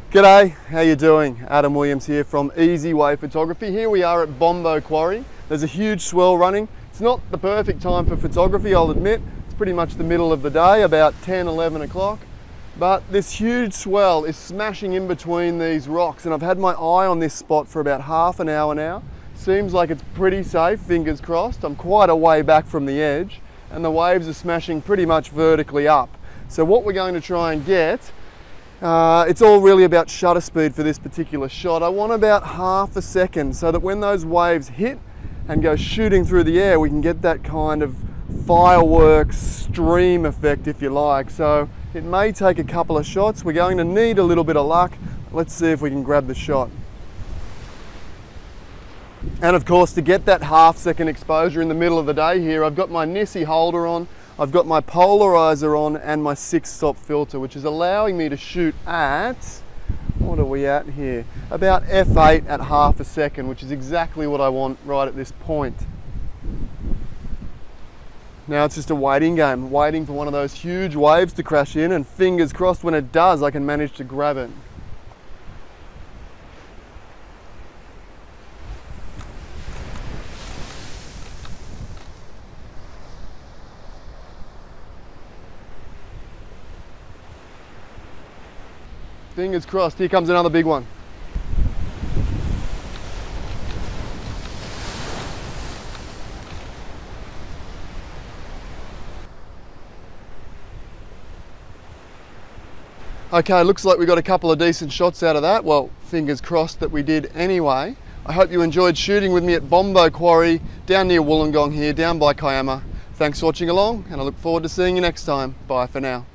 G'day, how you doing? Adam Williams here from Easy Way Photography. Here we are at Bombo Quarry. There's a huge swell running. It's not the perfect time for photography, I'll admit. It's pretty much the middle of the day, about 10, 11 o'clock. But this huge swell is smashing in between these rocks, and I've had my eye on this spot for about half an hour now. Seems like it's pretty safe, fingers crossed. I'm quite a way back from the edge, and the waves are smashing pretty much vertically up. So what we're going to try and get, it's all really about shutter speed for this particular shot. I want about half a second so that when those waves hit and go shooting through the air, we can get that kind of fireworks stream effect, if you like. So it may take a couple of shots. We're going to need a little bit of luck. Let's see if we can grab the shot. And of course, to get that half-second exposure in the middle of the day here, I've got my Nissi holder on, I've got my polarizer on, and my 6-stop filter, which is allowing me to shoot at, what are we at here? About f8 at half a second, which is exactly what I want right at this point. Now it's just a waiting game, waiting for one of those huge waves to crash in, and fingers crossed when it does, I can manage to grab it. Fingers crossed, here comes another big one. Okay, looks like we got a couple of decent shots out of that. Well, fingers crossed that we did anyway. I hope you enjoyed shooting with me at Bombo Quarry, down near Wollongong here, down by Kiama. Thanks for watching along, and I look forward to seeing you next time. Bye for now.